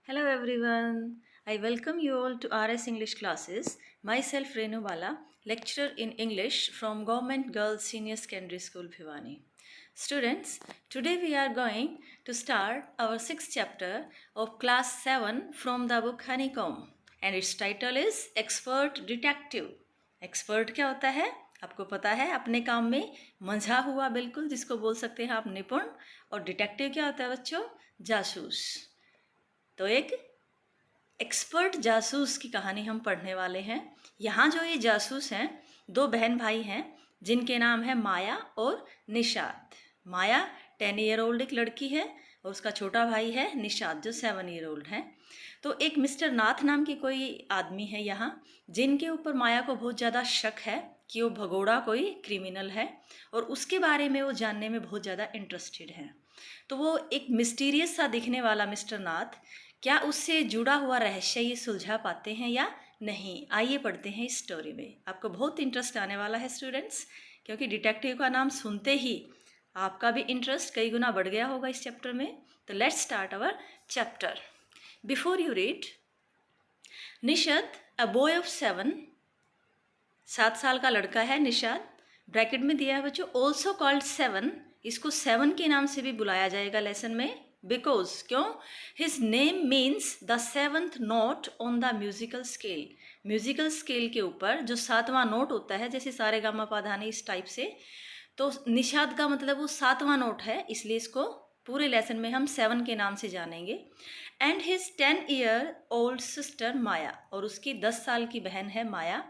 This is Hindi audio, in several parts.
Hello everyone. I welcome you all to RS English classes. Myself Renu Bala, lecturer in English from Government Girls Senior Secondary School Bhiwani. Students, today we are going to start our sixth chapter of class 7 from the book Honeycomb and its title is Expert Detective. Expert क्या होता है? आपको पता है अपने काम में मंझा हुआ बिल्कुल जिसको बोल सकते हैं आप निपुण। और डिटेक्टिव क्या होता है बच्चों? जासूस। तो एक एक्सपर्ट जासूस की कहानी हम पढ़ने वाले हैं। यहाँ जो ये जासूस हैं, दो बहन भाई हैं जिनके नाम है माया और निषाद। माया 10 ईयर ओल्ड एक लड़की है और उसका छोटा भाई है निषाद जो 7 ईयर ओल्ड है। तो एक मिस्टर नाथ नाम की कोई आदमी है यहाँ जिनके ऊपर माया को बहुत ज़्यादा शक है कि वो भगोड़ा कोई क्रिमिनल है और उसके बारे में वो जानने में बहुत ज़्यादा इंटरेस्टेड है। तो वो एक मिस्टीरियस सा दिखने वाला मिस्टर नाथ क्या उससे जुड़ा हुआ रहस्य ये सुलझा पाते हैं या नहीं? आइए पढ़ते हैं इस स्टोरी में। आपको बहुत इंटरेस्ट आने वाला है स्टूडेंट्स, क्योंकि डिटेक्टिव का नाम सुनते ही आपका भी इंटरेस्ट कई गुना बढ़ गया होगा इस चैप्टर में। तो let's start our chapter. Before you read, Nishad a boy of 7 साल का लड़का है निषाद। ब्रैकेट में दिया है बच्चों ऑल्सो कॉल्ड 7। इसको 7 के नाम से भी बुलाया जाएगा लेसन में। बिकॉज क्यों? His name means the 7th note on the musical scale. Musical scale के ऊपर जो 7वां नोट होता है, जैसे सारे गामा पाधा ने इस टाइप से, तो निषाद का मतलब वो 7वां नोट है, इसलिए इसको पूरे लेसन में हम 7 के नाम से जानेंगे। And his 10 year old sister Maya, और उसकी 10 साल की बहन है Maya,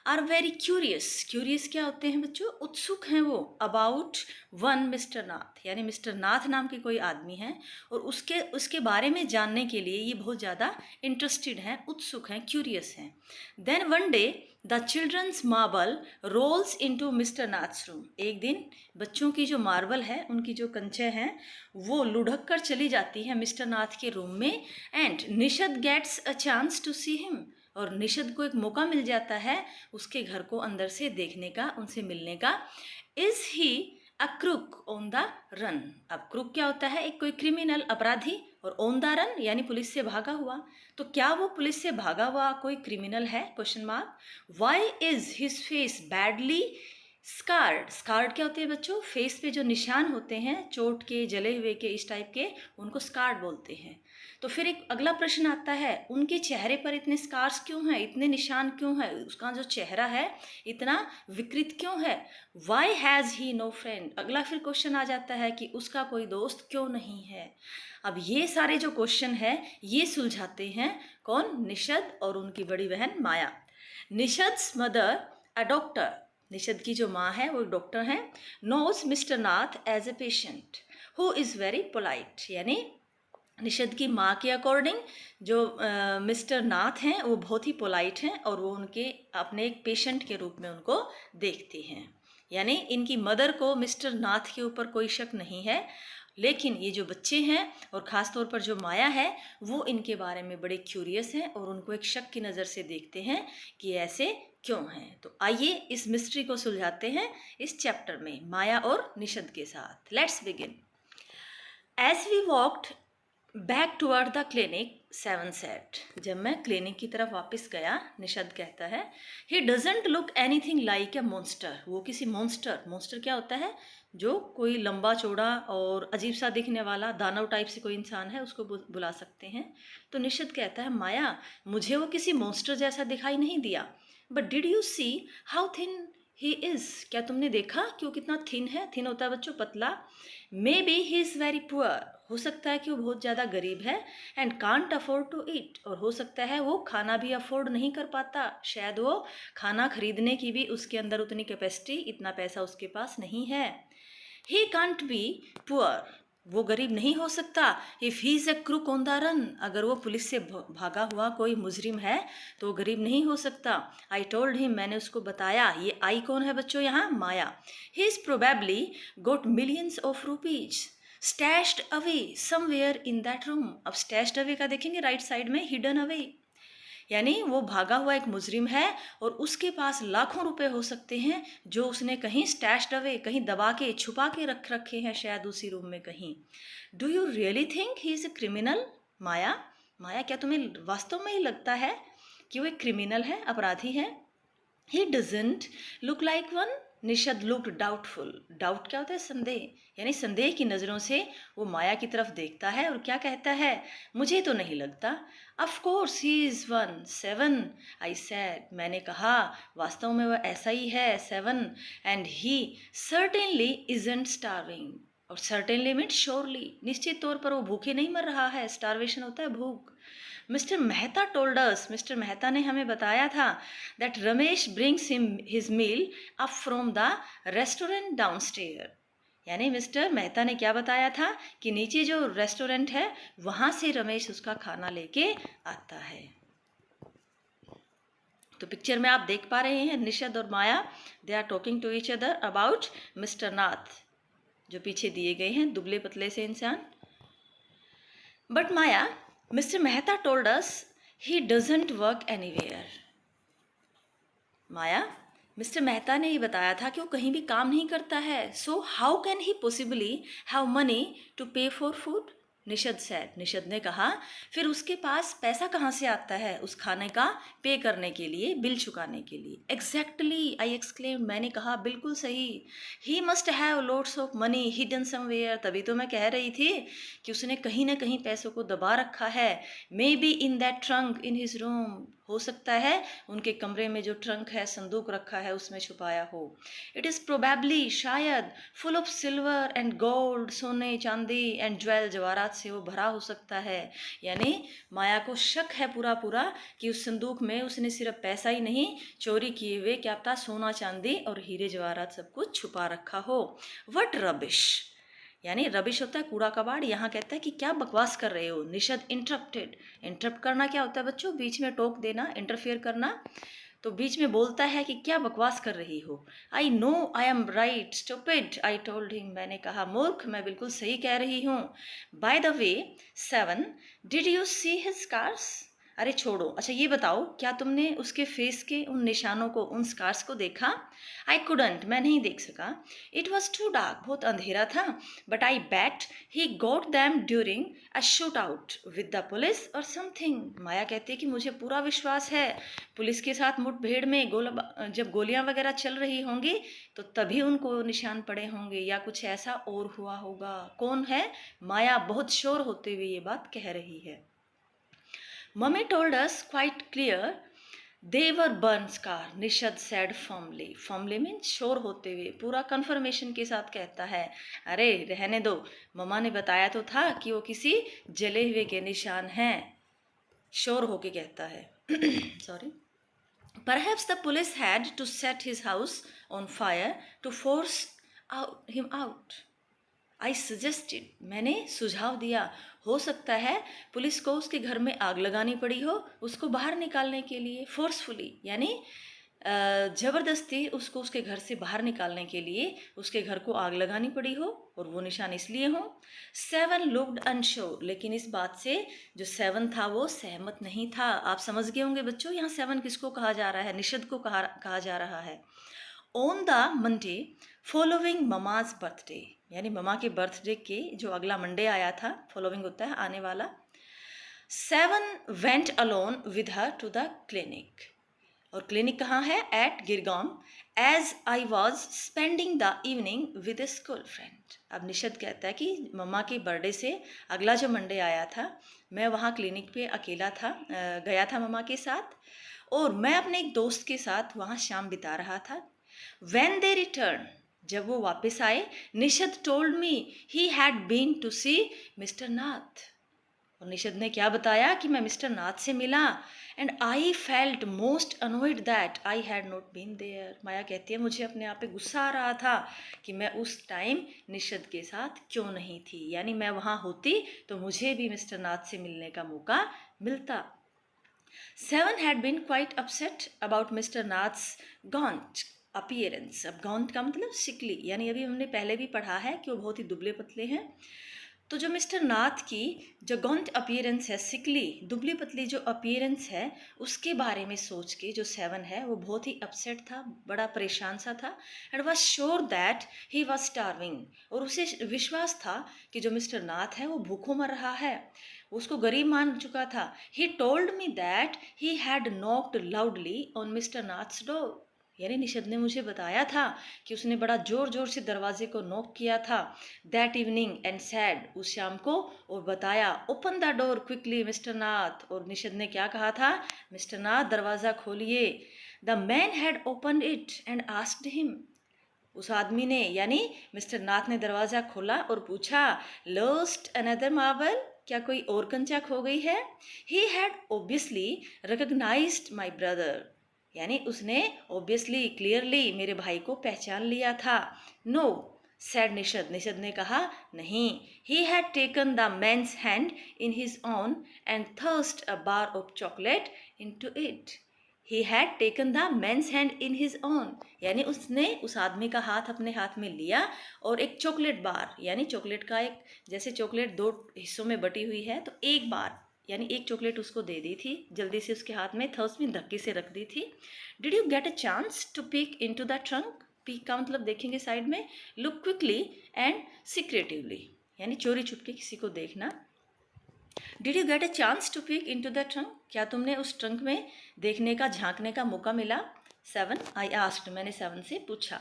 are very curious. Curious क्या होते हैं बच्चों? उत्सुक हैं वो। अबाउट वन मिस्टर नाथ, यानी मिस्टर नाथ नाम के कोई आदमी हैं और उसके बारे में जानने के लिए ये बहुत ज़्यादा इंटरेस्टेड हैं, उत्सुक हैं, क्यूरियस हैं। Then one day the childrens marble rolls into mister Nath's room. एक दिन बच्चों की जो मार्बल है, उनकी जो कंचे हैं, वो लुढ़क कर चली जाती है मिस्टर नाथ के रूम में। And Nishad gets a chance to see him, और निषाद को एक मौका मिल जाता है उसके घर को अंदर से देखने का, उनसे मिलने का। Is he a crook on the run. अब क्रुक क्या होता है? एक कोई क्रिमिनल, अपराधी, और ऑन द रन यानी पुलिस से भागा हुआ। तो क्या वो पुलिस से भागा हुआ कोई क्रिमिनल है? Question mark. Why is his face badly scarred. Scarred क्या होते हैं बच्चों? फेस पे जो निशान होते हैं चोट के, जले हुए के, इस टाइप के, उनको स्कार्ड बोलते हैं। तो फिर एक अगला प्रश्न आता है, उनके चेहरे पर इतने स्कार्स क्यों हैं, इतने निशान क्यों हैं, उसका जो चेहरा है इतना विकृत क्यों है? Why has he no friend. अगला फिर क्वेश्चन आ जाता है कि उसका कोई दोस्त क्यों नहीं है। अब ये सारे जो क्वेश्चन है ये सुलझाते हैं कौन? निषाद और उनकी बड़ी बहन Maya. Nishad's mother a doctor, Nishad की जो माँ है वो डॉक्टर हैं, knows mister Nath as a patient who is very polite. यानी निषाद की माँ के अकॉर्डिंग जो मिस्टर नाथ हैं वो बहुत ही पोलाइट हैं और वो उनके अपने एक पेशेंट के रूप में उनको देखते हैं। यानी इनकी मदर को मिस्टर नाथ के ऊपर कोई शक नहीं है, लेकिन ये जो बच्चे हैं और ख़ास तौर पर जो माया है वो इनके बारे में बड़े क्यूरियस हैं और उनको एक शक की नज़र से देखते हैं कि ऐसे क्यों हैं। तो आइए इस मिस्ट्री को सुलझाते हैं इस चैप्टर में माया और निषाद के साथ। Let's begin. As we walked back toward the clinic, 7 set. जब मैं क्लिनिक की तरफ वापस गया, निषाद कहता है, he doesn't look anything like a monster. वो किसी मॉन्स्टर, मॉन्स्टर क्या होता है? जो कोई लंबा चौड़ा और अजीब सा दिखने वाला दानव टाइप से कोई इंसान है, उसको बुला सकते हैं। तो निषाद कहता है, माया मुझे वो किसी मॉन्स्टर जैसा दिखाई नहीं दिया। But did you see how thin he is. क्या तुमने देखा कि वो कितना थिन है? थिन होता है बच्चों पतला। Maybe he is very poor, हो सकता है कि वो बहुत ज़्यादा गरीब है। And can't afford to eat, और हो सकता है वो खाना भी अफोर्ड नहीं कर पाता। शायद वो खाना खरीदने की भी उसके अंदर उतनी कैपेसिटी, इतना पैसा उसके पास नहीं है। ही कांट बी पुअर, वो गरीब नहीं हो सकता। If he is a crook on the run, अगर वो पुलिस से भागा हुआ कोई मुजरिम है तो वो गरीब नहीं हो सकता। आई टोल्ड हिम, मैंने उसको बताया। ये आई कौन है बच्चों यहाँ? Maya. He is probably got millions of rupees stashed away somewhere in that room. अब स्टैश्ड अवे का देखेंगे राइट साइड में, हिडन अवे, यानी वो भागा हुआ एक मुजरिम है और उसके पास लाखों रुपए हो सकते हैं जो उसने कहीं स्टैश्ड अवे, कहीं दबा के छुपा के रख रखे हैं, शायद उसी रूम में कहीं। Do you really think he is a criminal? Maya, Maya, क्या तुम्हें वास्तव में ही लगता है कि वो एक क्रिमिनल है, अपराधी है? He doesn't look like one. निशद looked doubtful. Doubt क्या होता है? संदेह, यानी संदेह की नज़रों से वो माया की तरफ देखता है और क्या कहता है? मुझे तो नहीं लगता. Of course he is one. 7, I said. मैंने कहा वास्तव में वह ऐसा ही है, 7. And he certainly isn't starving. और certainly means surely. निश्चित तौर पर वो भूखे नहीं मर रहा है. Starvation होता है भूख. Mister Mehta told us, mister Mehta ने हमें बताया था that Ramesh brings him his meal up from the restaurant downstair. यानी मिस्टर मेहता ने क्या बताया था कि नीचे जो रेस्टोरेंट है वहाँ से रमेश उसका खाना लेके आता है. तो पिक्चर में आप देख पा रहे हैं निशद और Maya, they are talking to each other about mister Nath, जो पीछे दिए गए हैं, दुबले पतले से इंसान. But Maya, Mr. Mehta told us he doesn't work anywhere. Maya, mister Mehta ने ये बताया था कि वो कहीं भी काम नहीं करता है. So how can he possibly have money to pay for food? निशद said. निशद ने कहा फिर उसके पास पैसा कहाँ से आता है उस खाने का पे करने के लिए, बिल चुकाने के लिए. Exactly, I exclaimed. मैंने कहा बिल्कुल सही. He must have lots of money hidden somewhere. तभी तो मैं कह रही थी कि उसने कहीं ना कहीं पैसों को दबा रखा है. Maybe in that trunk in his room. हो सकता है उनके कमरे में जो ट्रंक है, संदूक रखा है, उसमें छुपाया हो. इट इज़ प्रोबेबली, शायद, full of silver and gold, सोने चांदी एंड ज्वेल, जवाहरात से वो भरा हो सकता है. यानी माया को शक है पूरा पूरा कि उस संदूक में उसने सिर्फ पैसा ही नहीं, चोरी किए हुए क्या पता सोना चांदी और हीरे जवाहरात सब कुछ छुपा रखा हो. वट रबिश, यानी रबिश होता है कूड़ा कबाड़. यहाँ कहता है कि क्या बकवास कर रहे हो. निशद इंटरप्टेड. इंटरप्ट करना क्या होता है बच्चों? बीच में टोक देना, इंटरफेयर करना. तो बीच में बोलता है कि क्या बकवास कर रही हो. I know I am right stupid, I told him. मैंने कहा मूर्ख, मैं बिल्कुल सही कह रही हूँ. By the way 7, did you see his scars? अरे छोड़ो, अच्छा ये बताओ, क्या तुमने उसके फेस के उन निशानों को, उन स्कार्स को देखा? आई कुडंट, मैं नहीं देख सका. इट वॉज टू डार्क, बहुत अंधेरा था. But I bat he got them during a shoot out with the police और समथिंग. माया कहती है कि मुझे पूरा विश्वास है पुलिस के साथ मुठभेड़ में जब गोलियां वगैरह चल रही होंगी तो तभी उनको निशान पड़े होंगे या कुछ ऐसा और हुआ होगा. कौन है? माया बहुत श्योर होते हुए ये बात कह रही है. Mummy told us quite clear they were burn scar. निशद said firmly. Firmly means sure होते हुए, पूरा कंफर्मेशन के साथ कहता है. अरे रहने दो, मम्मा ने बताया तो था कि वो किसी जले हुए के निशान हैं. श्योर होके कहता है. Sorry. Perhaps the police had to set his house on fire to force him out. I suggested, मैंने सुझाव दिया, हो सकता है पुलिस को उसके घर में आग लगानी पड़ी हो उसको बाहर निकालने के लिए. फोर्सफुली यानी ज़बरदस्ती उसको उसके घर से बाहर निकालने के लिए उसके घर को आग लगानी पड़ी हो और वो निशान इसलिए हो. 7 लुक्ड अनश्योर, लेकिन इस बात से जो 7 था वो सहमत नहीं था. आप समझ गए होंगे बच्चों यहाँ 7 किसको कहा जा रहा है? निशद को कहा जा रहा है. On the Monday following mama's birthday, यानी ममा के बर्थडे के जो अगला मंडे आया था, फॉलोइंग होता है आने वाला. 7 went alone with her to the clinic. और क्लिनिक कहाँ है? At Girgaon. As I was spending the evening with a school friend. अब निशद कहता है कि मम्मा के बर्थडे से अगला जो मंडे आया था मैं वहाँ क्लिनिक पे अकेला था, गया था मम्मा के साथ और मैं अपने एक दोस्त के साथ वहाँ शाम बिता रहा था. When they returned, जब वो वापस आए, निशद told me he had been to see Mr. नाथ. और निशद ने क्या बताया कि मैं मिस्टर नाथ से मिला. And I felt most annoyed that I had not been there. Maya कहती है मुझे अपने आप पे गुस्सा आ रहा था कि मैं उस टाइम निशद के साथ क्यों नहीं थी. यानी मैं वहाँ होती तो मुझे भी मिस्टर नाथ से मिलने का मौका मिलता. 7 had been quite upset about Mr. Nath's gaunt appearance. अब गॉन्ट का मतलब सिकली, यानी अभी हमने पहले भी पढ़ा है कि वो बहुत ही दुबले पतले हैं. तो जो मिस्टर नाथ की जो गॉन्ट अपीयरेंस है, सिकली दुबली पतली जो अपीयरेंस है, उसके बारे में सोच के जो 7 है वो बहुत ही अपसेट था, बड़ा परेशान सा था. And was sure that he was starving, और उसे विश्वास था कि जो मिस्टर नाथ है वो भूखों मर रहा है. उसको गरीब मान चुका था। He told me that he had knocked loudly on mister Nath's door, यानी निषद ने मुझे बताया था कि उसने बड़ा जोर जोर से दरवाजे को नॉक किया था दैट इवनिंग एंड सैड, उस शाम को, और बताया open the door quickly mister Nath, और निषद ने क्या कहा था, मिस्टर नाथ दरवाज़ा खोलिए। The man had open it and asked him, उस आदमी ने यानी मिस्टर नाथ ने दरवाज़ा खोला और पूछा, लोस्ट अनदर मार्बल, क्या कोई और कंचा खो गई है। He had obviously recognised my brother, यानी उसने ऑब्वियसली क्लियरली मेरे भाई को पहचान लिया था। नो सैड निषद, निषद ने कहा नहीं। He had taken the man's hand in his own and thrust a bar of chocolate into it. He had taken the man's hand in his own, यानी उसने उस आदमी का हाथ अपने हाथ में लिया और एक चॉकलेट बार, यानी चॉकलेट का एक, जैसे चॉकलेट दो हिस्सों में बटी हुई है तो एक बार यानी एक चॉकलेट उसको दे दी थी जल्दी से उसके हाथ में, थर्स में धक्के से रख दी थी। Did you get a chance to peek into the trunk, peek का मतलब देखेंगे साइड में, लुक क्विकली एंड सीक्रेटिवली, यानी चोरी छुपके किसी को देखना। Did you get a chance to peek into the trunk, क्या तुमने उस ट्रंक में देखने का, झांकने का मौका मिला। 7 आई आस्क्ड, मैंने 7 से पूछा।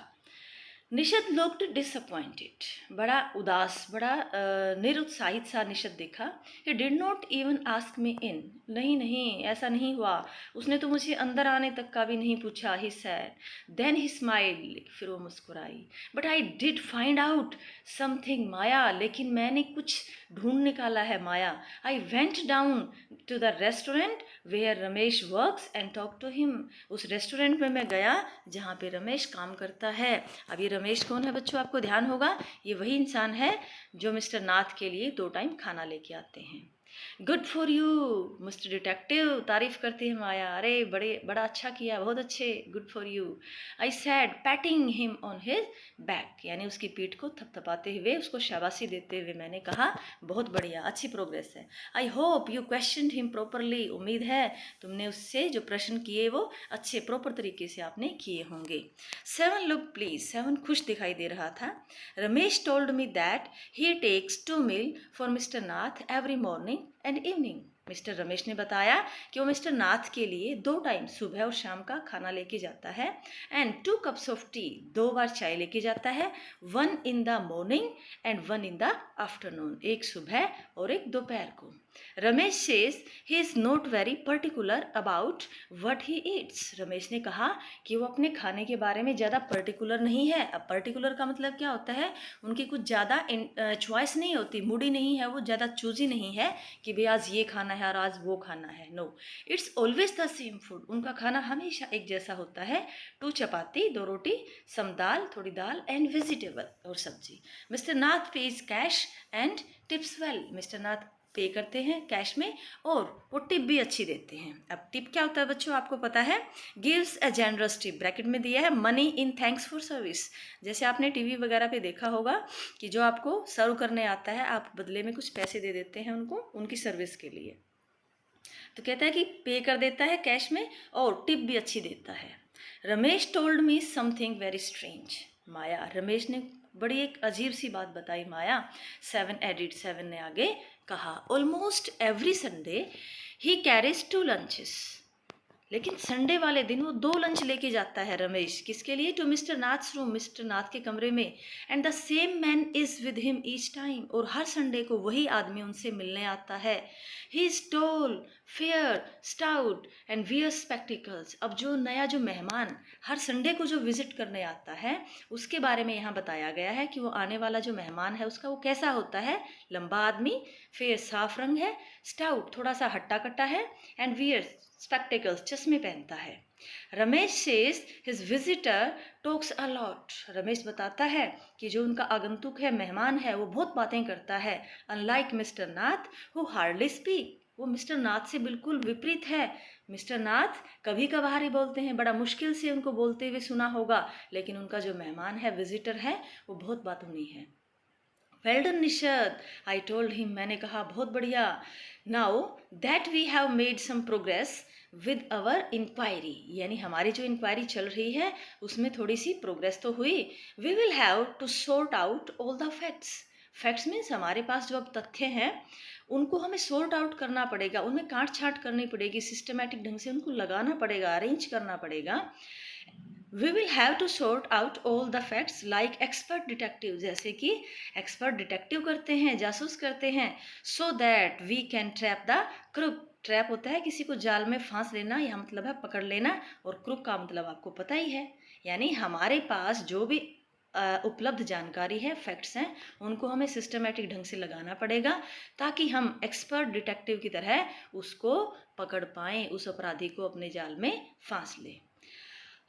निषद लुक्ड डिसअपॉइंटेड, बड़ा उदास, बड़ा निरुत्साहित सा निषद दिखा। He did not even ask me in, नहीं नहीं ऐसा नहीं हुआ, उसने तो मुझे अंदर आने तक का भी नहीं पूछा। He said, then he smiled, फिर वो मुस्कुराई। But I did find out something Maya, लेकिन मैंने कुछ ढूंढ निकाला है Maya. I went down to the restaurant where Ramesh works and talk to him, उस रेस्टोरेंट में मैं गया जहाँ पे रमेश काम करता है। अब ये रमेश कौन है बच्चों, आपको ध्यान होगा, ये वही इंसान है जो मिस्टर नाथ के लिए 2 टाइम खाना लेके आते हैं। Good for you mister detective, तारीफ करती है माया, अरे बड़ा अच्छा किया, बहुत अच्छे, good for you. I said patting him on his back, यानी उसकी पीठ को थपथपाते हुए उसको शाबाशी देते हुए मैंने कहा, बहुत बढ़िया, अच्छी प्रोग्रेस है। I hope you question him properly, उम्मीद है तुमने उससे जो प्रश्न किए वो अच्छे प्रॉपर तरीके से आपने किए होंगे। 7 लुक प्लीज, 7 खुश दिखाई दे रहा था। Ramesh told me that he takes 2 meal for mister Nath every morning and evening, mister Ramesh ने बताया कि वो मिस्टर नाथ के लिए 2 टाइम सुबह और शाम का खाना लेके जाता है। एंड 2 कप्स ऑफ टी, 2 बार चाय लेके जाता है। 1 in the morning and 1 in the afternoon, एक सुबह और एक दोपहर को। Ramesh says he is not very particular about what he eats, Ramesh ने कहा कि वो अपने खाने के बारे में ज़्यादा पर्टिकुलर नहीं है। अब पर्टिकुलर का मतलब क्या होता है, उनकी कुछ ज़्यादा चॉइस नहीं होती, मूडी नहीं है, वो ज़्यादा चूजी नहीं है कि भाई आज ये खाना है और आज वो खाना है। No, it's always the same food, उनका खाना हमेशा एक जैसा होता है। 2 चपाती, 2 रोटी, सम दाल, थोड़ी दाल एंड वेजिटेबल और सब्जी। Mister Nath pays cash and tips well, mister Nath pay करते हैं कैश में और वो टिप भी अच्छी देते हैं। अब टिप क्या होता है बच्चों, आपको पता है, gives a generous tip, bracket में दिया है money in thanks for service. जैसे आपने टीवी वगैरह पे देखा होगा कि जो आपको सर्व करने आता है आप बदले में कुछ पैसे दे देते हैं उनको, उनकी सर्विस के लिए। तो कहता है कि पे कर देता है कैश में और टिप भी अच्छी देता है। Ramesh told me something very strange, Maya, Ramesh ने बड़ी एक अजीब सी बात बताई माया। 7 एडिड, 7 ने आगे कहा, almost every Sunday he carries 2 lunches, लेकिन संडे वाले दिन वो 2 लंच लेके जाता है रमेश, किसके लिए, to mister Nath's room, mister Nath के कमरे में। And the same man is with him each time, और हर संडे को वही आदमी उनसे मिलने आता है। He is tall, fair, stout and wear spectacles. अब जो नया जो मेहमान हर संडे को जो विजिट करने आता है उसके बारे में यहाँ बताया गया है कि वो आने वाला जो मेहमान है उसका वो कैसा होता है, लंबा आदमी, फेयर साफ रंग है, स्टाउट थोड़ा सा हट्टा कट्टा है, एंड वियर स्पेक्टिकल्स चश्मे पहनता है। Ramesh says his visitor talks a lot, Ramesh बताता है कि जो उनका आगंतुक है, मेहमान है, वो बहुत बातें करता है। Unlike mister Nath who hardly speak, वो मिस्टर नाथ से बिल्कुल विपरीत है। मिस्टर नाथ कभी कभार ही बोलते हैं, बड़ा मुश्किल से उनको बोलते हुए सुना होगा, लेकिन उनका जो मेहमान है, विजिटर है, वो बहुत बातूनी है। Well done Nishad, I told him, मैंने कहा बहुत बढ़िया। Now that we have made some progress with our inquiry, यानी हमारी जो इंक्वायरी चल रही है उसमें थोड़ी सी प्रोग्रेस तो हुई। We will have to sort out all the facts, facts means हमारे पास जो अब तथ्य हैं उनको हमें सॉर्ट आउट करना पड़ेगा, उनमें काट छाट करनी पड़ेगी, सिस्टमेटिक ढंग से उनको लगाना पड़ेगा, अरेंज करना पड़ेगा। We will have to sort out all the facts like expert detective, जैसे कि एक्सपर्ट डिटेक्टिव करते हैं, जासूस करते हैं, so that we can trap the crook. Trap होता है किसी को जाल में फांस लेना, यह मतलब है पकड़ लेना, और क्रुक का मतलब आपको पता ही है, यानी हमारे पास जो भी उपलब्ध जानकारी है, फैक्ट्स हैं, उनको हमें सिस्टमेटिक ढंग से लगाना पड़ेगा ताकि हम एक्सपर्ट डिटेक्टिव की तरह उसको पकड़ पाएँ, उस अपराधी को अपने जाल में फांस लें।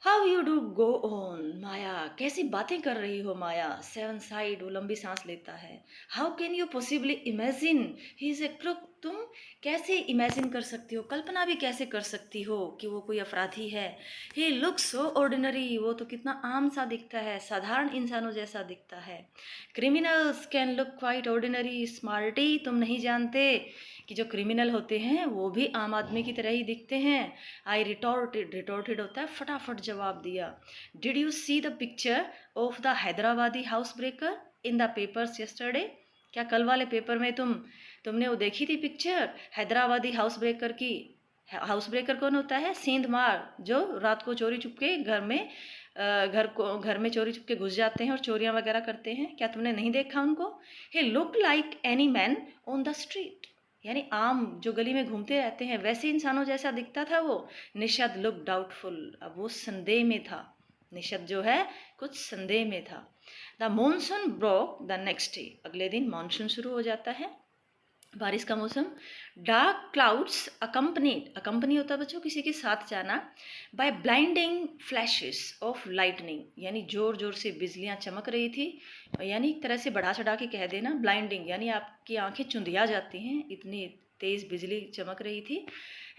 How you do go on Maya, कैसी बातें कर रही हो माया। सेवन साइड, वो लंबी सांस लेता है। How can you possibly imagine he is a crook, तुम कैसे इमेजिन कर सकती हो, कल्पना भी कैसे कर सकती हो कि वो कोई अपराधी है। ही लुक्स सो ऑर्डिनरी, वो तो कितना आम सा दिखता है, साधारण इंसानों जैसा दिखता है। Criminals can look quite ordinary, smarty तुम नहीं जानते कि जो क्रिमिनल होते हैं वो भी आम आदमी की तरह ही दिखते हैं। आई रिटॉर्टेड, रिटॉर्टेड होता है फटाफट जवाब दिया। Did you see the picture of the Hyderabadi house breaker in the papers yesterday, क्या कल वाले पेपर में तुमने वो देखी थी पिक्चर हैदराबादी हाउस ब्रेकर की। हाउस ब्रेकर कौन होता है, सेंध मार, जो रात को चोरी चुपके घर में चोरी चुपके घुस जाते हैं और चोरियां वगैरह करते हैं, क्या तुमने नहीं देखा उनको। He look like any man on the street, यानी आम जो गली में घूमते रहते हैं वैसे इंसानों जैसा दिखता था वो। निषद लुक डाउटफुल, अब वो संदेह में था, निषद जो है कुछ संदेह में था। The monsoon broke the next day, अगले दिन मानसून शुरू हो जाता है, बारिश का मौसम। डार्क क्लाउड्स अकम्पनीड, अकम्पनी होता है बच्चों किसी के साथ जाना, by blinding flashes of lightning, यानी जोर जोर से बिजलियां चमक रही थी, यानी एक तरह से बढ़ा चढ़ा के कह देना ब्लाइंडिंग, यानी आपकी आंखें चुंधिया जाती हैं, इतनी तेज बिजली चमक रही थी।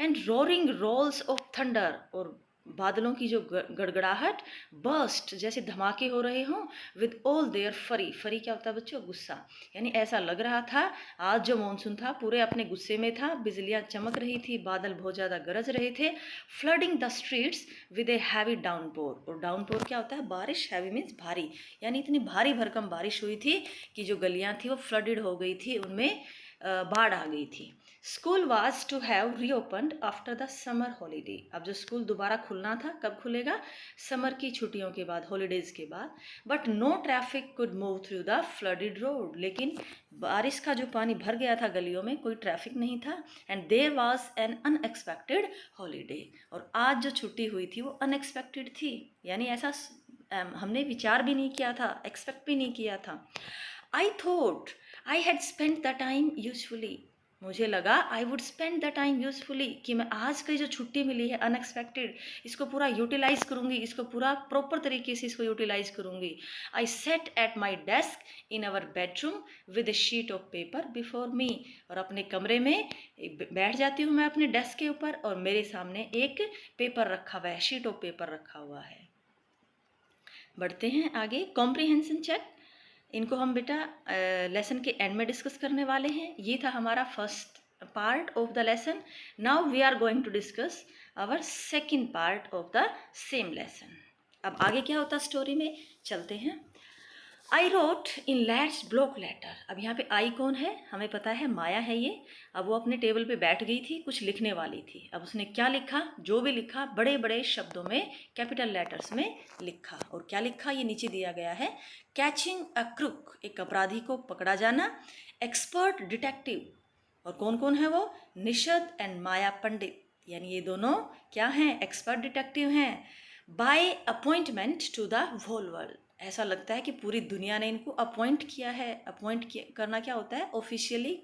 And roaring rolls of thunder, और बादलों की जो गड़गड़ाहट, बर्स्ट जैसे धमाके हो रहे हों, विद ऑल देयर फरी, फरी क्या होता है बच्चों, गुस्सा, यानी ऐसा लग रहा था आज जो मानसून था पूरे अपने गुस्से में था, बिजलियां चमक रही थी, बादल बहुत ज़्यादा गरज रहे थे। Flooding the streets with a heavy downpour, और डाउनपोर क्या होता है, बारिश, हैवी मीन्स भारी, यानी इतनी भारी भरकम बारिश हुई थी कि जो गलियां थी वो फ्लडेड हो गई थी, उनमें बाढ़ आ गई थी। School was to have reopened after the summer holiday, अब जो स्कूल दोबारा खुलना था, कब खुलेगा, समर की छुट्टियों के बाद, हॉलीडेज के बाद। But no traffic could move through the flooded road, लेकिन बारिश का जो पानी भर गया था गलियों में, कोई ट्रैफिक नहीं था। And there was an unexpected holiday, और आज जो छुट्टी हुई थी वो अनएक्सपेक्टेड थी, यानी ऐसा हमने विचार भी नहीं किया था, एक्सपेक्ट भी नहीं किया था। I thought I had spend the time usefully, मुझे लगा I would spend the time usefully, कि मैं आज की जो छुट्टी मिली है अनएक्सपेक्टेड, इसको पूरा यूटिलाइज करूँगी, इसको पूरा प्रॉपर तरीके से इसको यूटिलाइज करूँगी। I set at my desk in our bedroom with a sheet of paper before me, और अपने कमरे में बैठ जाती हूँ मैं अपने डेस्क के ऊपर, और मेरे सामने एक पेपर रखा हुआ है, शीट ऑफ पेपर रखा हुआ है। बढ़ते हैं आगे, कॉम्प्रिहेंशन चेक, इनको हम बेटा लेसन के एंड में डिस्कस करने वाले हैं। ये था हमारा first part of the lesson. Now we are going to discuss our second part of the same lesson. अब आगे क्या होता स्टोरी में, चलते हैं। I wrote in let's block letter, अब यहाँ पे आई कौन है, हमें पता है माया है ये। अब वो अपने टेबल पे बैठ गई थी, कुछ लिखने वाली थी। अब उसने क्या लिखा, जो भी लिखा बड़े बड़े शब्दों में, कैपिटल लेटर्स में लिखा। और क्या लिखा ये नीचे दिया गया है, कैचिंग अ क्रुक, एक अपराधी को पकड़ा जाना, एक्सपर्ट डिटेक्टिव, और कौन कौन है वो, निषद एंड माया पंडित, यानी ये दोनों क्या हैं, एक्सपर्ट डिटेक्टिव हैं। By appointment to the whole world, ऐसा लगता है कि पूरी दुनिया ने इनको अपॉइंट किया है। करना क्या होता है, ऑफिशियली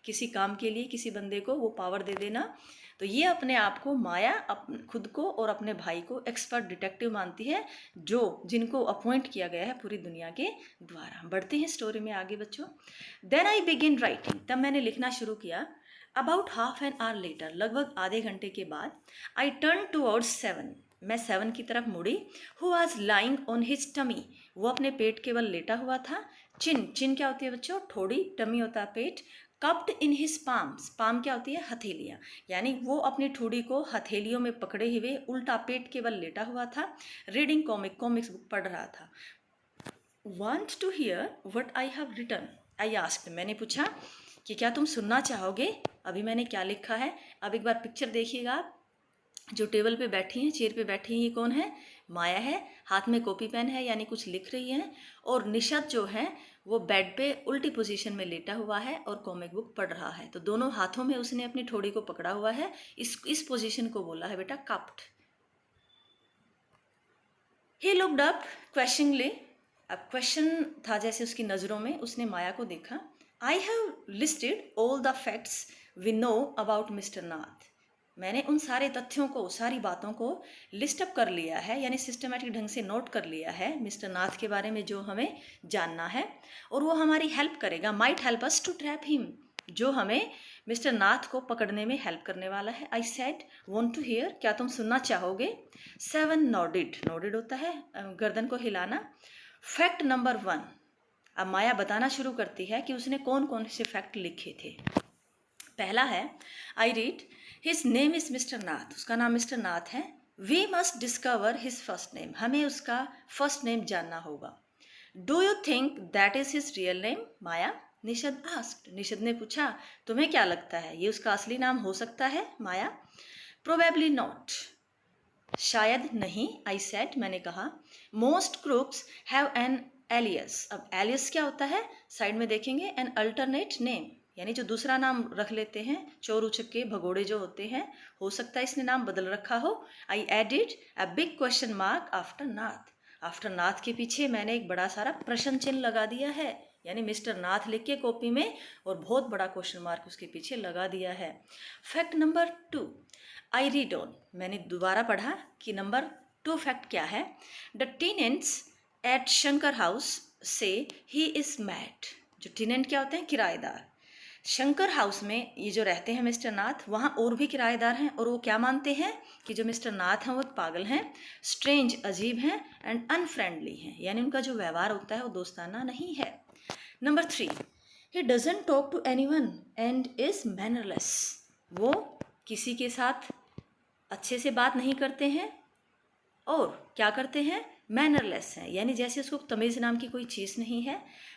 किसी काम के लिए किसी बंदे को वो पावर दे देना। तो ये अपने आप को माया खुद को और अपने भाई को एक्सपर्ट डिटेक्टिव मानती है, जिनको अपॉइंट किया गया है पूरी दुनिया के द्वारा। बढ़ते हैं स्टोरी में आगे बच्चों। देन आई बिगिन राइटिंग, तब मैंने लिखना शुरू किया। About half an hour later, लगभग आधे घंटे के बाद, आई टर्न टूवर्ड्स 7, मैं 7 की तरफ मुड़ी। Who was lying on his tummy, वो अपने पेट के बल लेटा हुआ था। चिन, चिन क्या होती है बच्चों, ठोड़ी, टमी होता है पेट। कप्ड इन हिज पाम्स, पाम क्या होती है, हथेलियाँ, यानी वो अपनी ठोड़ी को हथेलियों में पकड़े हुए उल्टा पेट के बल लेटा हुआ था। रीडिंग कॉमिक्स बुक पढ़ रहा था। Want to hear what I have written, I asked, मैंने पूछा कि क्या तुम सुनना चाहोगे? अभी मैंने क्या लिखा है, अब एक बार पिक्चर देखिएगा आप। जो टेबल पे बैठी हैं, चेयर पे बैठी हैं, ये कौन है? माया है। हाथ में कॉपी पेन है, यानी कुछ लिख रही है। और निशद जो है वो बेड पे उल्टी पोजीशन में लेटा हुआ है और कॉमिक बुक पढ़ रहा है। तो दोनों हाथों में उसने अपनी ठोड़ी को पकड़ा हुआ है। इस पोजीशन को बोला है बेटा cupped. He looked up questioningly. अब क्वेश्चन था जैसे उसकी नज़रों में। उसने माया को देखा। I have listed all the facts we know about mister Nath. मैंने उन सारे तथ्यों को, सारी बातों को लिस्ट अप कर लिया है, यानी सिस्टमेटिक ढंग से नोट कर लिया है मिस्टर नाथ के बारे में जो हमें जानना है। और वो हमारी हेल्प करेगा, might help us to trap him, जो हमें मिस्टर नाथ को पकड़ने में हेल्प करने वाला है। I said want to hear, क्या तुम सुनना चाहोगे? 7 नोडिड, नोडिड होता है गर्दन को हिलाना। फैक्ट नंबर 1, अब माया बताना शुरू करती है कि उसने कौन कौन से फैक्ट लिखे थे। पहला है, I read, his name is mister Nath, उसका नाम मिस्टर नाथ है। We must discover his first name, हमें उसका फर्स्ट नेम जानना होगा। Do you think that is his real name? Maya, Nishad asked, Nishad ने पूछा, तुम्हें क्या लगता है ये उसका असली नाम हो सकता है? माया, प्रोबेबली नॉट, शायद नहीं। आई सेड, मैंने कहा। Most crooks have an alias, अब एलियस क्या होता है साइड में देखेंगे, एन अल्टरनेट नेम, यानी जो दूसरा नाम रख लेते हैं, चोर उचक्के भगोड़े जो होते हैं, हो सकता है इसने नाम बदल रखा हो। I added a big question mark after Nath, after Nath के पीछे मैंने एक बड़ा सारा प्रश्न चिन्ह लगा दिया है, यानी मिस्टर नाथ लिख के कॉपी में और बहुत बड़ा क्वेश्चन मार्क उसके पीछे लगा दिया है। Fact number 2, I read on, मैंने दोबारा पढ़ा कि नंबर 2 फैक्ट क्या है। The tenants at Shankar house say he is mad, जो टेनेंट क्या होते हैं? किराएदार। शंकर हाउस में ये जो रहते हैं मिस्टर नाथ, वहाँ और भी किराएदार हैं और वो क्या मानते हैं कि जो मिस्टर नाथ हैं वो पागल हैं, स्ट्रेंज, अजीब हैं, एंड अनफ्रेंडली हैं, यानी उनका जो व्यवहार होता है वो दोस्ताना नहीं है। Number 3, he doesn't talk to anyone and is mannerless, वो किसी के साथ अच्छे से बात नहीं करते हैं और क्या करते हैं? मैनरलेस हैं, यानी जैसे उसको तमीज़ नाम की कोई चीज़ नहीं है।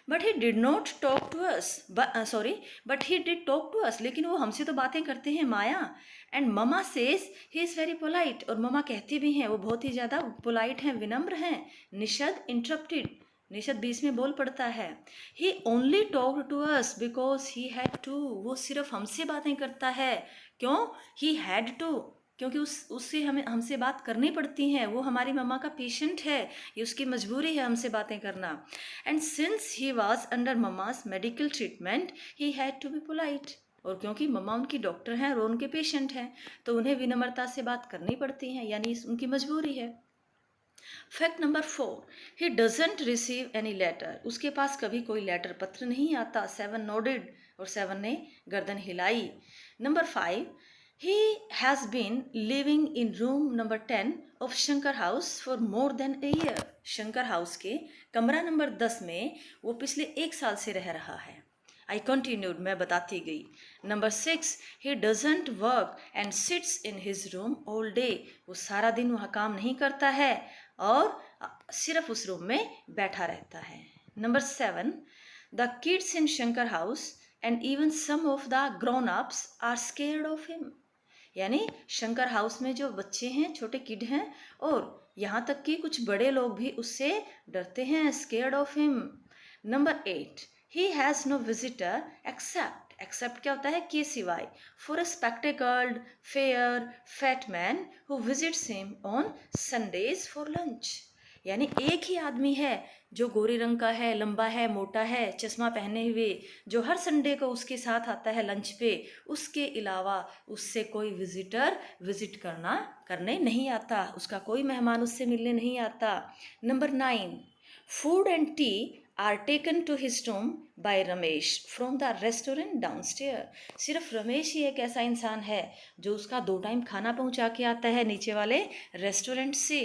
But he did not talk to us, but he did talk to us, लेकिन वो हमसे तो बातें करते हैं Maya. And mama says he is very polite, और ममा कहती भी हैं वो बहुत ही ज़्यादा पोलाइट हैं, विनम्र हैं। निशद इंटरप्टेड, निशद बीच में बोल पड़ता है। He only talk to us because he had to, वो सिर्फ हमसे बातें करता है। क्यों? ही हैड टू, क्योंकि उससे हमें हमसे बात करनी पड़ती हैं, वो हमारी मम्मा का पेशेंट है, ये उसकी मजबूरी है हमसे बातें करना। And since he was under mamma's medical treatment he had to be polite, और क्योंकि मम्मा उनकी डॉक्टर हैं और उनके पेशेंट हैं तो उन्हें विनम्रता से बात करनी पड़ती है, यानी उनकी मजबूरी है। Fact number 4, he doesn't receive any letter, उसके पास कभी कोई लेटर पत्र नहीं आता। 7 नोडेड, और 7 ने गर्दन हिलाई। Number 5, he has been living in room number 10 of Shankar House for more than a year. Shankar house के कमरा नंबर 10 में वो पिछले 1 साल से रह रहा है। आई कंटिन्यूड, मैं बताती गई। Number 6, he doesn't work and sits in his room all day. वो सारा दिन वहाँ काम नहीं करता है और सिर्फ उस रूम में बैठा रहता है। Number 7, the kids in Shankar House and even some of the grown-ups are scared of him. यानी शंकर हाउस में जो बच्चे हैं, छोटे किड हैं, और यहाँ तक कि कुछ बड़े लोग भी उससे डरते हैं, scared of him. Number 8, he has no visitor except, except क्या होता है? के सिवाय, for a spectacled fair fat man who visits him on Sundays for lunch, यानी एक ही आदमी है जो गोरे रंग का है, लंबा है, मोटा है, चश्मा पहने हुए, जो हर संडे को उसके साथ आता है लंच पे। उसके अलावा उससे कोई विजिटर विजिट करने नहीं आता, उसका कोई मेहमान उससे मिलने नहीं आता। Number 9, food and tea are taken to his room by Ramesh from the restaurant downstair. सिर्फ रमेश ही एक ऐसा इंसान है जो उसका 2 टाइम खाना पहुंचा के आता है नीचे वाले रेस्टोरेंट से।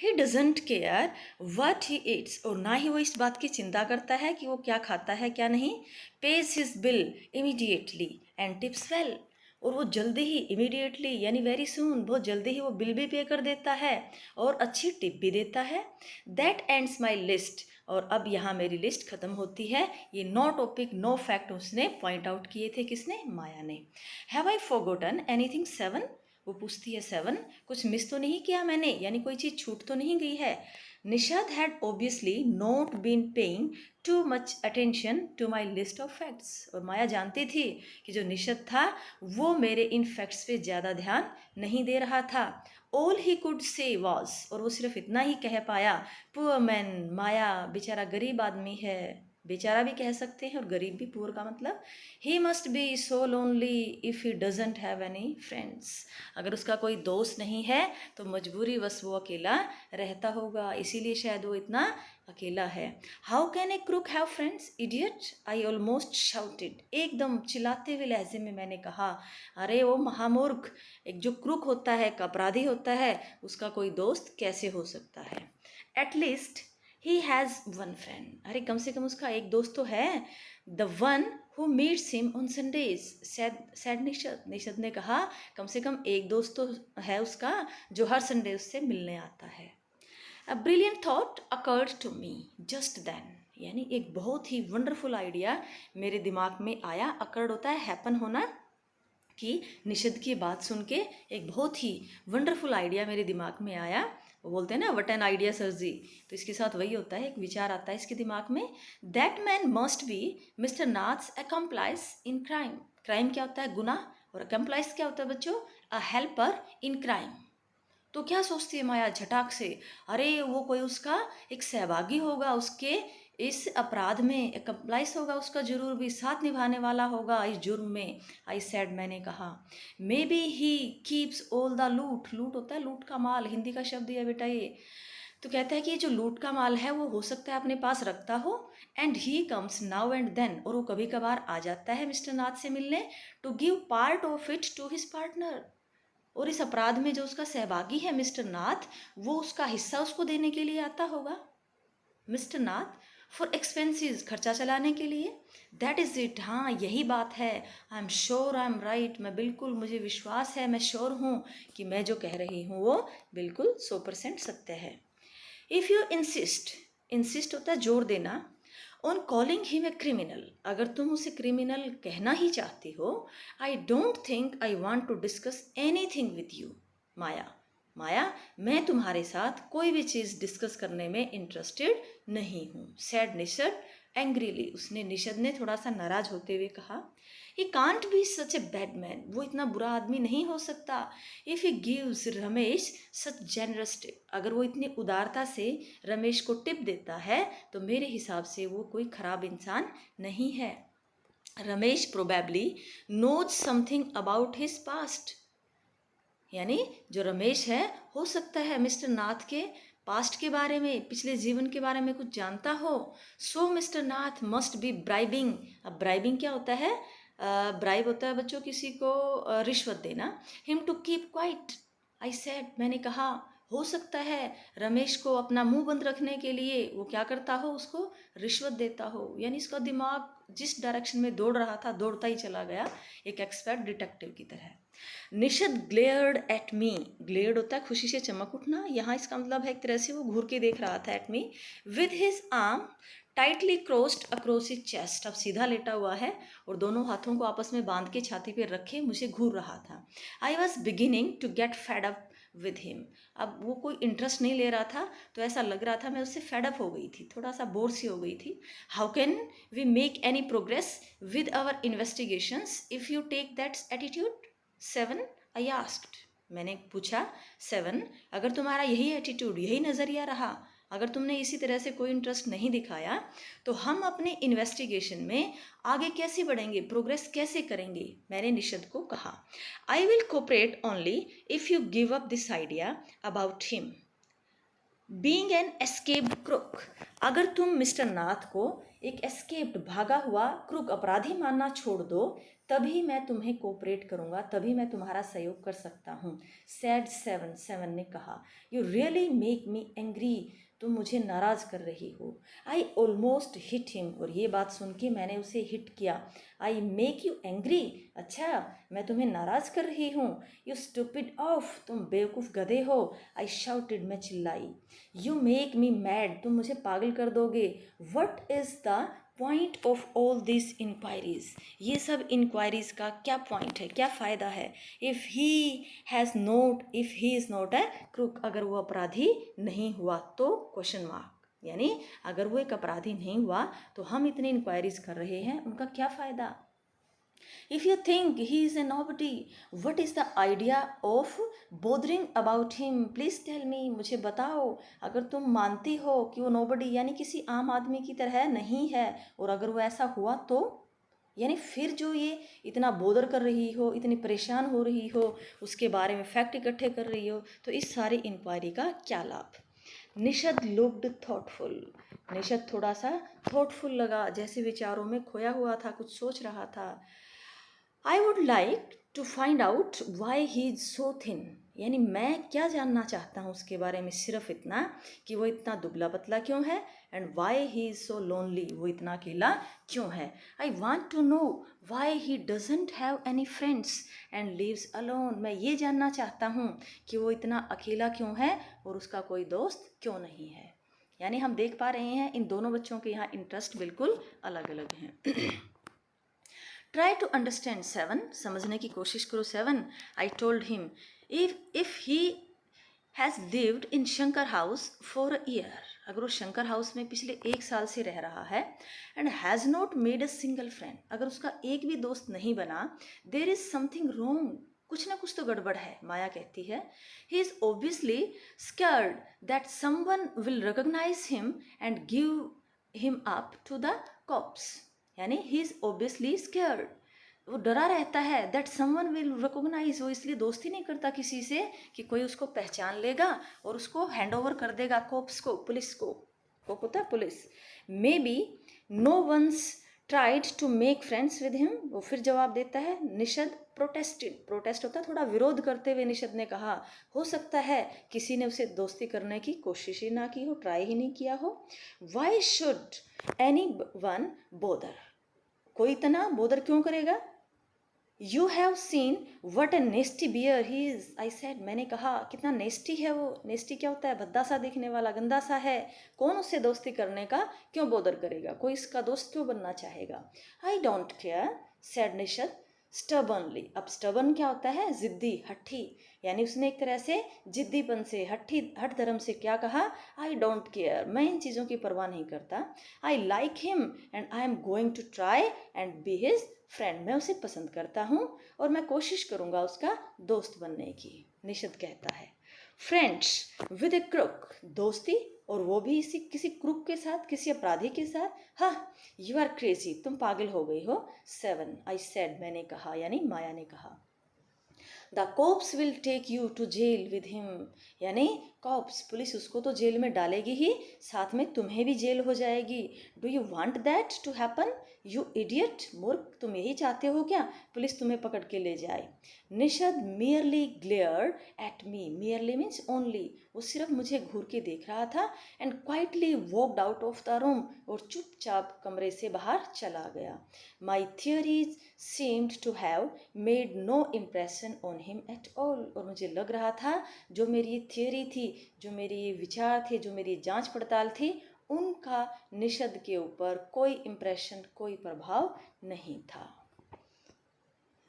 He doesn't care what he Yeats, और ना ही वो इस बात की चिंता करता है कि वो क्या खाता है क्या नहीं। Page his bill immediately and tips well, और वो जल्दी ही इमीडिएटली यानी वेरी सून बहुत जल्दी ही वो बिल भी पे कर देता है और अच्छी टिप भी देता है। दैट एंड्स माई लिस्ट, और अब यहाँ मेरी लिस्ट खत्म होती है। ये नो टॉपिक नो फैक्ट उसने पॉइंट आउट किए थे, किसने, माया ने। हैव आई फॉरगॉटन एनीथिंग 7, वो पूछती है 7, कुछ मिस तो नहीं किया मैंने, यानी कोई चीज़ छूट तो नहीं गई है। Nishad had obviously not been paying too much attention to my list of facts, और माया जानती थी कि जो निशद था वो मेरे इन फैक्ट्स पे ज़्यादा ध्यान नहीं दे रहा था। All he could say was, और वो सिर्फ इतना ही कह पाया, पुअर मैन, माया बेचारा गरीब आदमी है, बेचारा भी कह सकते हैं और गरीब भी, पुअर का मतलब, ही must be so lonely if he doesn't have any friends, अगर उसका कोई दोस्त नहीं है तो मजबूरी बस वो अकेला रहता होगा, इसीलिए शायद वो इतना अकेला है। How can a crook have friends, idiot, I almost shouted, एकदम चिल्लाते हुए लहजे में मैंने कहा, अरे वो महामूर्ख, एक जो क्रूक होता है, एक अपराधी होता है, उसका कोई दोस्त कैसे हो सकता है। At least he has one friend, अरे कम से कम उसका एक दोस्त तो है। The one who meets him on Sundays, said Nishad, Nishad ने कहा कम से कम एक दोस्त तो है उसका जो हर संडे उससे मिलने आता है। A brilliant thought occurred to me just then, यानी एक बहुत ही वंडरफुल आइडिया मेरे दिमाग में आया। अकर्ड होता है हैपन होना, कि निषद की बात सुन के एक बहुत ही वंडरफुल आइडिया मेरे दिमाग में आया। वो बोलते हैं ना व्हाट एन आइडिया सर जी, तो इसके साथ वही होता है, एक विचार आता है इसके दिमाग में। That man must be mister Nath's accomplice in crime, crime क्या होता है, गुनाह, और अकम्प्लाइज क्या होता है बच्चों, अ हेल्पर इन क्राइम। तो क्या सोचती है माया झटाक से, अरे वो कोई उसका एक सहभागी होगा, उसके इस अपराध में एक्म्प्लाइस होगा, उसका जरूर भी साथ निभाने वाला होगा इस जुर्म में। आई सेड, मैंने कहा। May be he keeps all the लूट, लूट होता है लूट का माल, हिंदी का शब्द है बेटा ये। तो कहता है कि ये जो लूट का माल है वो हो सकता है अपने पास रखता हो। And he comes now and then, और वो कभी कभार आ जाता है मिस्टर नाथ से मिलने, to give part of it to his partner, और इस अपराध में जो उसका सहभागी है मिस्टर नाथ, वो उसका हिस्सा उसको देने के लिए आता होगा। मिस्टर नाथ फॉर एक्सपेंसेस, खर्चा चलाने के लिए। दैट इज़ इट, हाँ यही बात है। I am sure I am right, मैं बिल्कुल, मुझे विश्वास है, मैं श्योर हूँ कि मैं जो कह रही हूँ वो बिल्कुल 100% सत्य है। इफ़ यू इंसिस्ट, इंसिस्ट होता है जोर देना, on calling him a criminal, अगर तुम उसे क्रिमिनल कहना ही चाहती हो, I don't think I want to discuss anything with you Maya, Maya मैं तुम्हारे साथ कोई भी चीज़ डिस्कस करने में इंटरेस्टेड नहीं हूँ। सैड निशद एंग्रीली, उसने, निशद ने थोड़ा सा नाराज होते हुए कहा। ही can't B such A bad man, वो इतना बुरा आदमी नहीं हो सकता। If he gives Ramesh such generous tip, अगर वो इतनी उदारता से रमेश को टिप देता है तो मेरे हिसाब से वो कोई ख़राब इंसान नहीं है। Ramesh probably knows something about his past, यानी जो रमेश है हो सकता है मिस्टर नाथ के पास्ट के बारे में, पिछले जीवन के बारे में कुछ जानता हो। So mister Nath must be bribing, अब ब्राइबिंग क्या होता है, ब्राइब होता है बच्चों किसी को रिश्वत देना। Him to keep quiet, I said, मैंने कहा, हो सकता है रमेश को अपना मुंह बंद रखने के लिए वो क्या करता हो, उसको रिश्वत देता हो। यानी इसका दिमाग जिस डायरेक्शन में दौड़ रहा था दौड़ता ही चला गया, एक एक्सपर्ट डिटेक्टिव की तरह। निशद ग्लेयर्ड एट मी, ग्लेयर्ड होता है खुशी से चमक उठना, यहाँ इसका मतलब है एक तरह से वो घूर के देख रहा था at me, with his arm tightly crossed across his chest, अब सीधा लेटा हुआ है और दोनों हाथों को आपस में बांध के छाती पे रखे मुझे घूर रहा था। I was beginning to get fed up with him, अब वो कोई इंटरेस्ट नहीं ले रहा था, तो ऐसा लग रहा था मैं उससे फेडअप हो गई थी, थोड़ा सा बोर सी हो गई थी। How can we make any progress with our investigations if you take that attitude 7, I asked, मैंने पूछा 7, अगर तुम्हारा यही एटीट्यूड, यही नज़रिया रहा, अगर तुमने इसी तरह से कोई इंटरेस्ट नहीं दिखाया, तो हम अपने इन्वेस्टिगेशन में आगे कैसे बढ़ेंगे, प्रोग्रेस कैसे करेंगे, मैंने निशद को कहा। I will cooperate only if you give up this idea about him being an escaped crook, अगर तुम मिस्टर नाथ को एक एस्केप्ड, भागा हुआ क्रुक, अपराधी मानना छोड़ दो, तभी मैं तुम्हें कोऑपरेट करूंगा, तभी मैं तुम्हारा सहयोग कर सकता हूँ। सैड 7 ने कहा। You really make me angry, तुम मुझे नाराज़ कर रही हो। आई ऑलमोस्ट हिट हिम, और ये बात सुन के मैंने उसे हिट किया। आई मेक यू एंग्री, अच्छा मैं तुम्हें नाराज़ कर रही हूँ। यू स्टूपिड ऑफ, तुम बेवकूफ़ गधे हो। आई शाउटेड, मैं चिल्लाई। यू मेक मी मैड, तुम मुझे पागल कर दोगे। What is the point of all this inquiries, ये सब इंक्वायरीज का क्या पॉइंट है, क्या फ़ायदा है। If he is not a crook, अगर वो अपराधी नहीं हुआ तो क्वेश्चन मार्क, यानी अगर वो एक अपराधी नहीं हुआ तो हम इतनी इंक्वायरीज कर रहे हैं, उनका क्या फ़ायदा। If you think he is a nobody, what is the idea of bothering about him? Please tell me, मुझे बताओ। अगर तुम मानती हो कि वो nobody यानी किसी आम आदमी की तरह नहीं है, और अगर वो ऐसा हुआ तो यानी फिर जो ये इतना बोदर कर रही हो, इतनी परेशान हो रही हो, उसके बारे में फैक्ट इकट्ठे कर रही हो, तो इस सारी इंक्वायरी का क्या लाभ। निशद लुक्ड थॉटफुल, निशद थोड़ा सा थॉटफुल लगा, जैसे विचारों में खोया हुआ था, कुछ सोच रहा था। I would like to find out why he is so thin, यानी मैं क्या जानना चाहता हूँ उसके बारे में, सिर्फ इतना कि वो इतना दुबला पतला क्यों है, and why he is so lonely, वो इतना अकेला क्यों है। I want to know why he doesn't have any friends and lives alone, मैं ये जानना चाहता हूँ कि वो इतना अकेला क्यों है और उसका कोई दोस्त क्यों नहीं है। यानी हम देख पा रहे हैं इन दोनों बच्चों के यहाँ इंटरेस्ट बिल्कुल अलग अलग हैं। ट्राई टू अंडरस्टैंड 7, समझने की कोशिश करो 7। आई told him if he has lived in Shankar house for a year, अगर वो शंकर हाउस में पिछले 1 साल से रह रहा है, and has not made a single friend, अगर उसका एक भी दोस्त नहीं बना, देर इज़ समथिंग रॉन्ग, कुछ ना कुछ तो गड़बड़ है, माया कहती है। He is obviously scared that someone will recognise him and give him up to the cops, यानी ही इज़ ऑब्वियसली स्कैर्ड, वो डरा रहता है, दैट समवन विल रिकॉग्नाइज, वो इसलिए दोस्ती नहीं करता किसी से कि कोई उसको पहचान लेगा और उसको हैंड ओवर कर देगा कॉप्स को, पुलिस को होता है police. Maybe no one's tried to make friends with him, वो फिर जवाब देता है। निशद प्रोटेस्टेड, प्रोटेस्ट होता है थोड़ा विरोध करते हुए, निशद ने कहा हो सकता है किसी ने उसे दोस्ती करने की कोशिश ही ना की हो, ट्राई ही नहीं किया हो। Why should anyone bother, कोई इतना बोदर क्यों करेगा। You have seen what a nasty bear he is, I said, मैंने कहा कितना नेस्टी है वो। नेस्टी क्या होता है, भद्दा सा दिखने वाला, गंदा सा है। कौन उससे दोस्ती करने का क्यों बोदर करेगा, कोई इसका दोस्त क्यों बनना चाहेगा। I don't care said Nishad stubbornly, अब स्टबर्न क्या होता है, जिद्दी, हट्ठी, यानी उसने एक तरह से जिद्दीपन से, हठ धर्म से क्या कहा, आई डोंट केयर, मैं इन चीज़ों की परवाह नहीं करता। I like him and I am going to try and be his friend, मैं उसे पसंद करता हूँ और मैं कोशिश करूँगा उसका दोस्त बनने की, निशद कहता है। फ्रेंड्स विद ए क्रुक, दोस्ती और वो भी इसी किसी क्रुक के साथ, किसी अपराधी के साथ, हाँ यू आर क्रेजी, तुम पागल हो गई हो। 7, आई सेड, मैंने कहा, यानी माया ने कहा। The cops will take you to jail with him, यानी कॉप्स, पुलिस उसको तो जेल में डालेगी ही, साथ में तुम्हें भी जेल हो जाएगी। Do you want that to happen, you idiot, मूर्ख, तुम यही चाहते हो क्या, पुलिस तुम्हें पकड़ के ले जाए। Nishad merely glared at me, merely means only, वो सिर्फ मुझे घूर के देख रहा था, and quietly walked out of the room, और चुपचाप कमरे से बाहर चला गया। My theories seemed to have made no impression on him at all, और मुझे लग रहा था जो मेरी ये थियरी थी, जो मेरी ये विचार थे, जो मेरी जांच पड़ताल थी, उनका निशद के ऊपर कोई इम्प्रेशन, कोई प्रभाव नहीं था।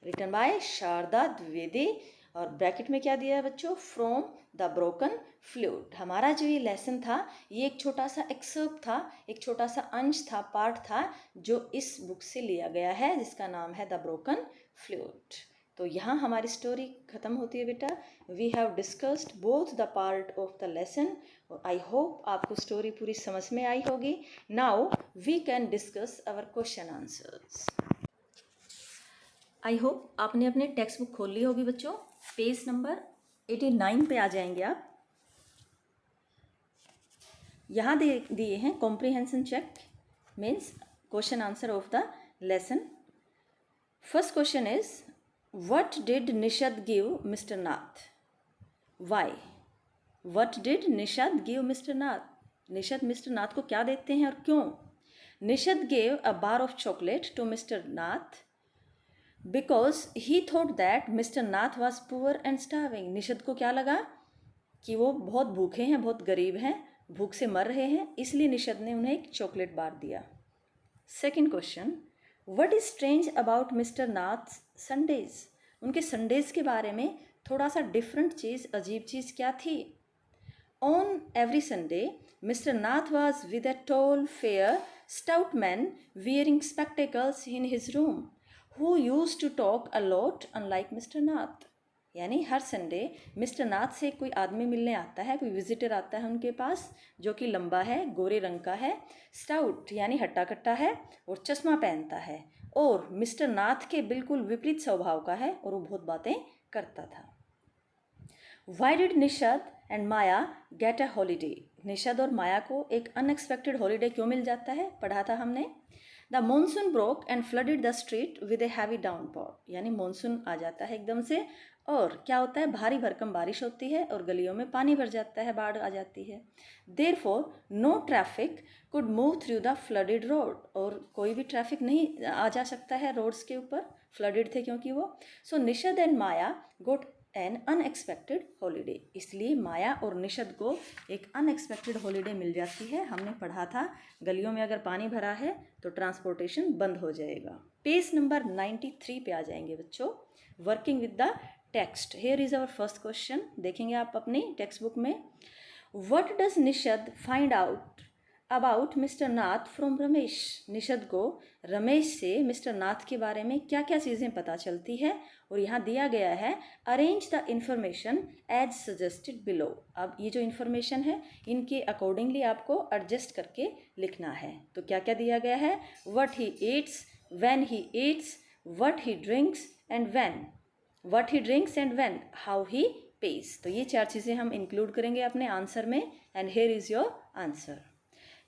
रिटन बाय शारदा द्विवेदी, और ब्रैकेट में क्या दिया है बच्चों, फ्रॉम द ब्रोकन फ्लूट। हमारा जो ये लेसन था, ये एक छोटा सा एक्सर्प था, एक छोटा सा अंश था, पार्ट था, जो इस बुक से लिया गया है, जिसका नाम है द ब्रोकन फ्लूट। तो यहाँ हमारी स्टोरी खत्म होती है बेटा। We have discussed both the part of the lesson, और आई होप आपको स्टोरी पूरी समझ में आई होगी। Now we can discuss our question answers. I hope आपने अपने टेक्स्ट बुक खोल ली होगी बच्चों। पेज नंबर 89 पे आ जाएंगे आप। यहाँ दिए हैं comprehension check, means question answer of the lesson. First question is what did Nishad give mister Nath, why, what did Nishad give mister Nath, Nishad mister Nath को क्या देते हैं और क्यों? Nishad gave a bar of chocolate to mister Nath because he thought that mister Nath was poor and starving. Nishad को क्या लगा कि वो बहुत भूखे हैं, बहुत गरीब हैं, भूख से मर रहे हैं, इसलिए निषद ने उन्हें एक चॉकलेट बार दिया। Second question, what is strange about mister Nath Sundays? उनके संडेज के बारे में थोड़ा सा डिफरेंट चीज़, अजीब चीज़ क्या थी? On every Sunday mister Nath was with a tall fair stout man wearing spectacles in his room who used to talk a lot unlike Mr. Nath। यानी हर संडे मिस्टर नाथ से कोई आदमी मिलने आता है, कोई विजिटर आता है उनके पास, जो कि लंबा है, गोरे रंग का है, स्टाउट यानी हट्टा कट्टा है और चश्मा पहनता है, और मिस्टर नाथ के बिल्कुल विपरीत स्वभाव का है और वो बहुत बातें करता था। Why did Nishad and Maya get a holiday? Nishad और माया को एक अनएक्सपेक्टेड हॉलीडे क्यों मिल जाता है? पढ़ा था हमने। The monsoon broke and flooded the street with a heavy downpour. यानी मानसून आ जाता है एकदम से और क्या होता है, भारी भरकम बारिश होती है और गलियों में पानी भर जाता है, बाढ़ आ जाती है। Therefore no traffic could move through the flooded road. और कोई भी ट्रैफिक नहीं आ जा सकता है रोड्स के ऊपर, फ्लडेड थे क्योंकि वो। So Nishad and Maya got an unexpected holiday. इसलिए माया और निषद को एक अनएक्सपेक्टेड हॉलीडे मिल जाती है। हमने पढ़ा था गलियों में अगर पानी भरा है तो ट्रांसपोर्टेशन बंद हो जाएगा। पेज नंबर 93 पे आ जाएंगे बच्चों, working with the text. Here is our first question, देखेंगे आप अपनी टेक्स्ट बुक में। What does Nishad find out about mister Nath from Ramesh? Nishad को रमेश से मिस्टर नाथ के बारे में क्या क्या चीज़ें पता चलती है? और यहाँ दिया गया है arrange the information as suggested below. अब ये जो इन्फॉर्मेशन है इनके अकॉर्डिंगली आपको एडजस्ट करके लिखना है। तो क्या क्या दिया गया है? What he eats, when he eats, what he drinks and when, what he drinks and when, how he page. तो ये चार चीज़ें हम इंक्लूड करेंगे अपने आंसर में। And here is your answer.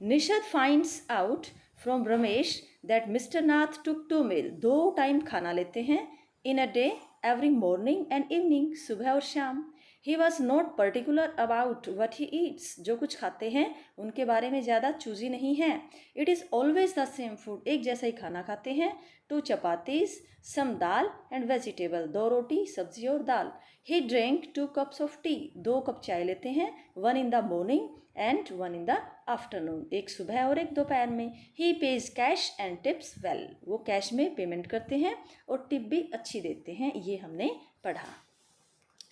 Nishad finds out from Ramesh that mister Nath took 2 meal. 2 time खाना लेते हैं in a day, every morning and evening, सुबह और शाम। He was not particular about what he eats. जो कुछ खाते हैं उनके बारे में ज़्यादा चूजी नहीं है। It is always the same food. एक जैसा ही खाना खाते हैं। 2 chapatis, some dal and vegetable. 2 रोटी, सब्जी और दाल। He drink 2 cups of tea. 2 cup चाय लेते हैं। 1 in the morning and 1 in the afternoon. एक सुबह और एक दोपहर में। He pays cash and tips well. वो कैश में पेमेंट करते हैं और टिप भी अच्छी देते हैं। ये हमने पढ़ा।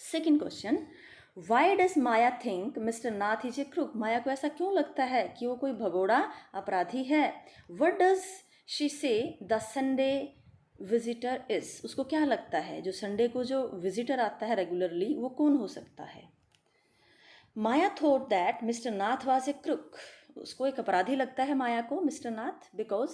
Second question, why does Maya think mister Nath is a crook? Maya को ऐसा क्यों लगता है कि वो कोई भगोड़ा अपराधी है? वट डज शी से द संडे विजिटर इज? उसको क्या लगता है जो संडे को जो विजिटर आता है रेगुलरली वो कौन हो सकता है? Maya thought that mister Nath was a crook. उसको एक अपराधी लगता है माया को mister Nath, because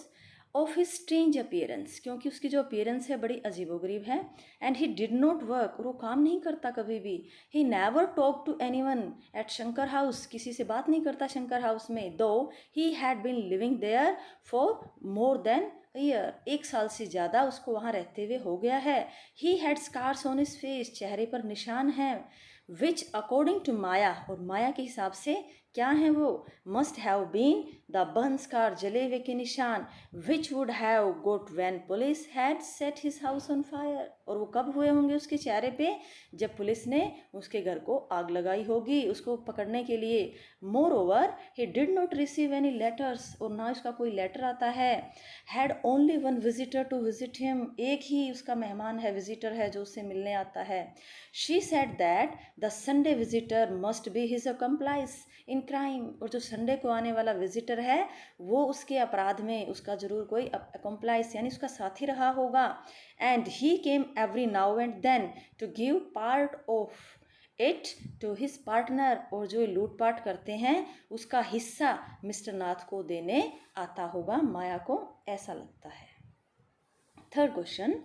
of his strange appearance, क्योंकि उसकी जो अपीयरेंस है बड़ी अजीबोगरीब है। And he did not work, और वो काम नहीं करता कभी भी। He never talk to anyone at Shankar house, किसी से बात नहीं करता शंकर हाउस में। Though he had been living there for more than year, 1 साल से ज़्यादा उसको वहाँ रहते हुए हो गया है। He had scars on his face, चेहरे पर निशान हैं। विच अकॉर्डिंग टू माया, और माया के हिसाब से क्या हैं वो? Must have been the burn scar, जले हुए के निशान। Which would have got when police had set his house on fire, और वो कब हुए होंगे उसके चेहरे पे? जब पुलिस ने उसके घर को आग लगाई होगी उसको पकड़ने के लिए। Moreover he did not receive any letters, और ना उसका कोई लेटर आता है। Had only 1 visitor to visit him, एक ही उसका मेहमान है, विजिटर है जो उससे मिलने आता है। She said that the Sunday visitor must be his accomplice in crime, और जो संडे को आने वाला विजिटर है वो उसके अपराध में उसका जरूर कोई अकम्प्लाइज यानी उसका साथी रहा होगा। And he came every now and then to give part of it to his partner, और जो लूटपाट करते हैं उसका हिस्सा मिस्टर नाथ को देने आता होगा। माया को ऐसा लगता है। Third question,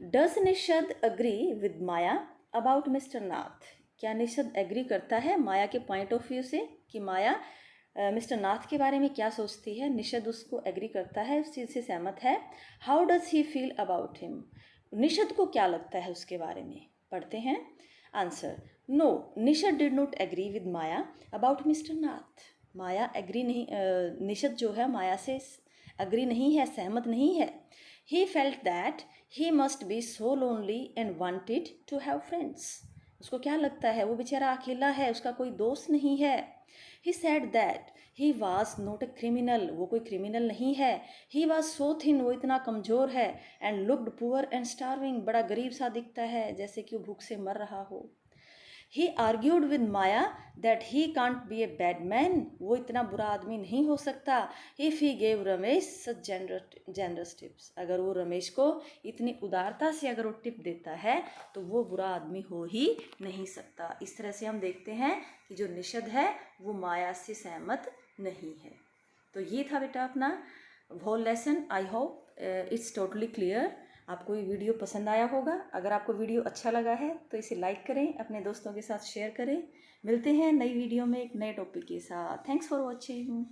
does Nishad agree with Maya about mister Nath? क्या निषद एग्री करता है माया के पॉइंट ऑफ व्यू से कि माया मिस्टर नाथ के बारे में क्या सोचती है? निषद उसको एग्री करता है, उस चीज़ से सहमत है। How does he feel about him? Nishad को क्या लगता है उसके बारे में? पढ़ते हैं answer. No, Nishad did not agree with Maya about mister Nath. Maya agree नहीं, निषद जो है माया से एग्री नहीं है, सहमत नहीं है। He felt that he must be so lonely and wanted to have friends. उसको क्या लगता है, वो बेचारा अकेला है, उसका कोई दोस्त नहीं है। He said that he was not a criminal, वो कोई क्रिमिनल नहीं है। ही वॉज सो थिन, वो इतना कमज़ोर है। And looked poor and starving, बड़ा गरीब सा दिखता है, जैसे कि वो भूख से मर रहा हो। He argued with Maya that he can't be a bad man, वो इतना बुरा आदमी नहीं हो सकता। If he gave Ramesh such generous tips, अगर वो रमेश को इतनी उदारता से अगर वो टिप देता है तो वो बुरा आदमी हो ही नहीं सकता। इस तरह से हम देखते हैं कि जो निषद है वो माया से सहमत नहीं है। तो ये था बेटा अपना whole lesson. I hope it's totally clear. आपको ये वीडियो पसंद आया होगा। अगर आपको वीडियो अच्छा लगा है तो इसे लाइक करें, अपने दोस्तों के साथ शेयर करें। मिलते हैं नई वीडियो में एक नए टॉपिक के साथ। Thanks for watching.